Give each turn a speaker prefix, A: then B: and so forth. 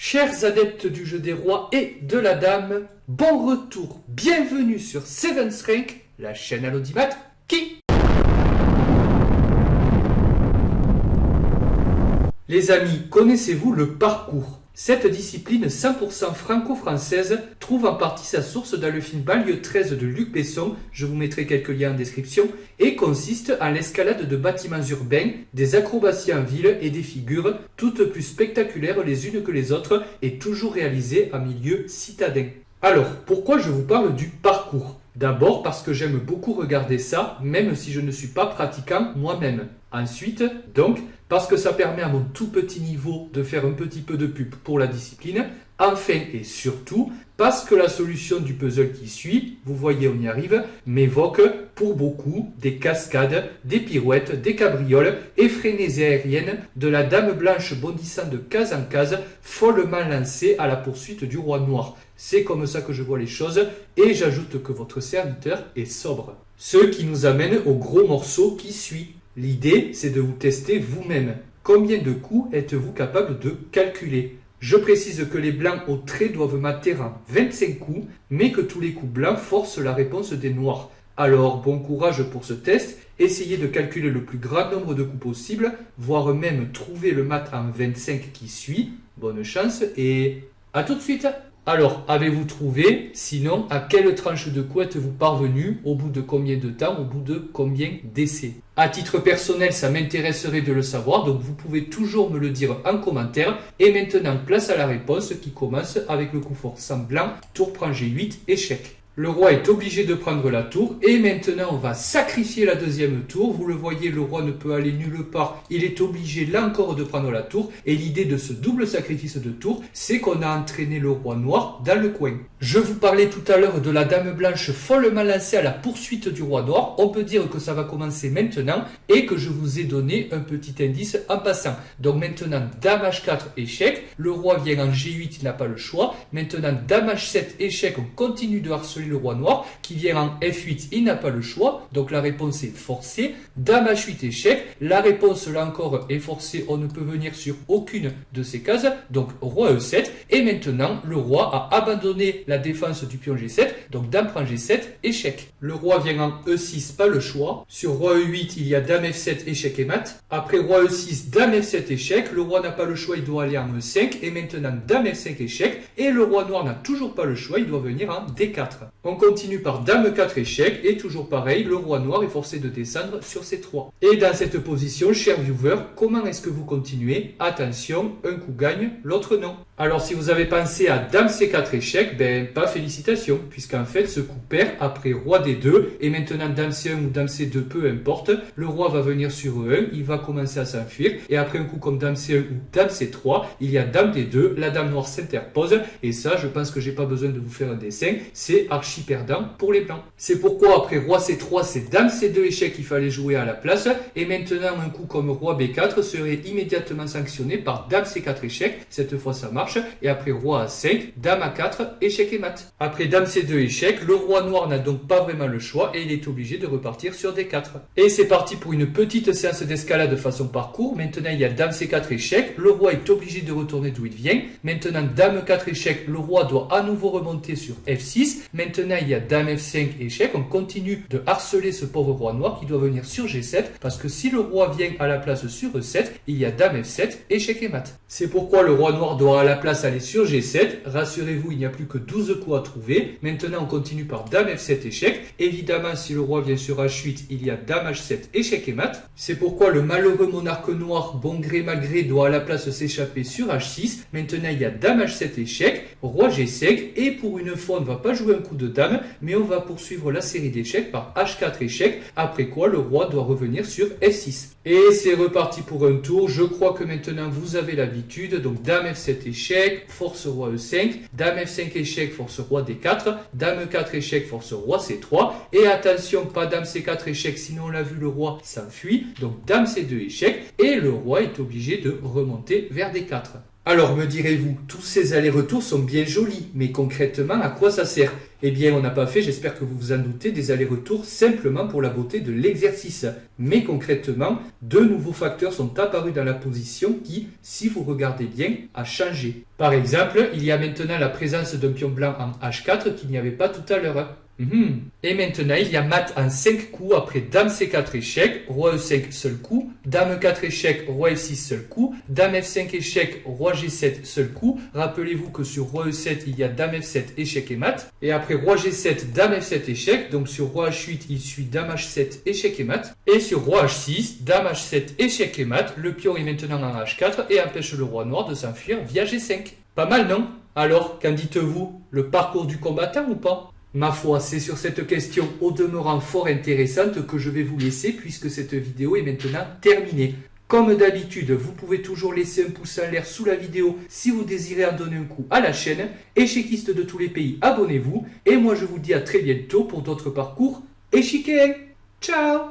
A: Chers adeptes du jeu des rois et de la dame, bon retour, bienvenue sur Seven's Rank, la chaîne à l'audimat qui... Les amis, connaissez-vous le parcours? Cette discipline 100% franco-française trouve en partie sa source dans le film Banlieue 13 de Luc Besson, je vous mettrai quelques liens en description, et consiste en l'escalade de bâtiments urbains, des acrobaties en ville et des figures, toutes plus spectaculaires les unes que les autres et toujours réalisées en milieu citadin. Alors, pourquoi je vous parle du parcours? D'abord parce que j'aime beaucoup regarder ça, même si je ne suis pas pratiquant moi-même. Ensuite, donc, parce que ça permet à mon tout petit niveau de faire un petit peu de pub pour la discipline. Enfin et surtout, parce que la solution du puzzle qui suit, vous voyez on y arrive, m'évoque pour beaucoup des cascades, des pirouettes, des cabrioles, effrénées et aériennes, de la dame blanche bondissant de case en case, follement lancée à la poursuite du roi noir. C'est comme ça que je vois les choses, et j'ajoute que votre serviteur est sobre. Ce qui nous amène au gros morceau qui suit. L'idée, c'est de vous tester vous-même. Combien de coups êtes-vous capable de calculer? Je précise que les blancs au trait doivent mater en 25 coups, mais que tous les coups blancs forcent la réponse des noirs. Alors, bon courage pour ce test, essayez de calculer le plus grand nombre de coups possible, voire même trouver le mat en 25 qui suit. Bonne chance et à tout de suite! Alors, avez-vous trouvé? Sinon, à quelle tranche de coups êtes-vous parvenu? Au bout de combien de temps? Au bout de combien d'essais? À titre personnel, ça m'intéresserait de le savoir, donc vous pouvez toujours me le dire en commentaire. Et maintenant, place à la réponse qui commence avec le coup forçant blanc, tour prend G8, échec. Le roi est obligé de prendre la tour et maintenant on va sacrifier la deuxième tour. Vous le voyez, le roi ne peut aller nulle part. Il est obligé là encore de prendre la tour. Et l'idée de ce double sacrifice de tour, c'est qu'on a entraîné le roi noir dans le coin. Je vous parlais tout à l'heure de la dame blanche follement lancée à la poursuite du roi noir. On peut dire que ça va commencer maintenant et que je vous ai donné un petit indice en passant. Donc maintenant, dame H4, échec. Le roi vient en G8, il n'a pas le choix. Maintenant, dame H7, échec. On continue de harceler le roi noir qui vient en F8, il n'a pas le choix, donc la réponse est forcée. Dame H8 échec, la réponse là encore est forcée, on ne peut venir sur aucune de ces cases, donc roi E7, et maintenant le roi a abandonné la défense du pion G7, donc dame prend G7, échec. Le roi vient en E6, pas le choix. Sur roi E8, il y a dame F7, échec et mat. Après roi E6, dame F7, échec, le roi n'a pas le choix, il doit aller en E5, et maintenant dame F5, échec, et le roi noir n'a toujours pas le choix, il doit venir en D4. On continue par dame 4 échec et toujours pareil, le roi noir est forcé de descendre sur C3. Et dans cette position, chers viewers, comment est-ce que vous continuez? Attention, un coup gagne, l'autre non. Alors si vous avez pensé à dame C4 échec, pas félicitations, puisqu'en fait ce coup perd après roi D2 et maintenant dame C1 ou dame C2, peu importe, le roi va venir sur E1, il va commencer à s'enfuir et après un coup comme dame C1 ou dame C3, il y a dame D2, la dame noire s'interpose et ça je pense que j'ai pas besoin de vous faire un dessin, c'est archi perdant pour les blancs. C'est pourquoi après roi C3, c'est dame C2 échec qu'il fallait jouer à la place et maintenant un coup comme roi B4 serait immédiatement sanctionné par dame C4 échec, cette fois ça marche. Et après roi A5, dame A4, échec et mat. Après dame C2 échec, le roi noir n'a donc pas vraiment le choix et il est obligé de repartir sur D4. Et c'est parti pour une petite séance d'escalade façon parcours. Maintenant il y a dame C4 échec, le roi est obligé de retourner d'où il vient. Maintenant dame 4 échec, le roi doit à nouveau remonter sur F6. Maintenant il y a dame F5 échec, on continue de harceler ce pauvre roi noir qui doit venir sur G7 parce que si le roi vient à la place sur E7, il y a dame F7, échec et mat. C'est pourquoi le roi noir doit à la place aller sur G7, rassurez-vous, il n'y a plus que 12 coups à trouver. Maintenant, on continue par dame F7 échec. Évidemment, si le roi vient sur H8, il y a dame H7 échec et mat. C'est pourquoi le malheureux monarque noir, bon gré mal gré, doit à la place s'échapper sur H6. Maintenant, il y a dame H7 échec, roi G5 et pour une fois, on ne va pas jouer un coup de dame, mais on va poursuivre la série d'échecs par H4 échec, après quoi le roi doit revenir sur F6. Et c'est reparti pour un tour. Je crois que maintenant vous avez l'habitude. Donc dame F7 échec, force roi E5, dame F5 échec, force roi D4, dame 4 échec, force roi C3. Et attention, pas dame C4 échec, sinon on l'a vu, le roi s'enfuit. Donc dame C2 échec et le roi est obligé de remonter vers D4. Alors me direz-vous, tous ces allers-retours sont bien jolis, mais concrètement, à quoi ça sert? Eh bien, on n'a pas fait, j'espère que vous vous en doutez, des allers-retours simplement pour la beauté de l'exercice. Mais concrètement, deux nouveaux facteurs sont apparus dans la position qui, si vous regardez bien, a changé. Par exemple, il y a maintenant la présence d'un pion blanc en H4 qu'il n'y avait pas tout à l'heure. Et maintenant, il y a mat en 5 coups après dame C4 échec, roi E5 seul coup, dame E4 échec, roi F6 seul coup, dame F5 échec, roi G7 seul coup. Rappelez-vous que sur roi E7, il y a dame F7 échec et mat. Et après roi G7, dame F7 échec. Donc sur roi H8, il suit dame H7 échec et mat. Et sur roi H6, dame H7 échec et mat. Le pion est maintenant en H4 et empêche le roi noir de s'enfuir via G5. Pas mal, non? Alors, qu'en dites-vous? Le parcours du combattant ou pas? Ma foi, c'est sur cette question au demeurant fort intéressante que je vais vous laisser puisque cette vidéo est maintenant terminée. Comme d'habitude, vous pouvez toujours laisser un pouce en l'air sous la vidéo si vous désirez en donner un coup à la chaîne. Échiquistes de tous les pays, abonnez-vous. Et moi je vous dis à très bientôt pour d'autres parcours échiqués. Ciao!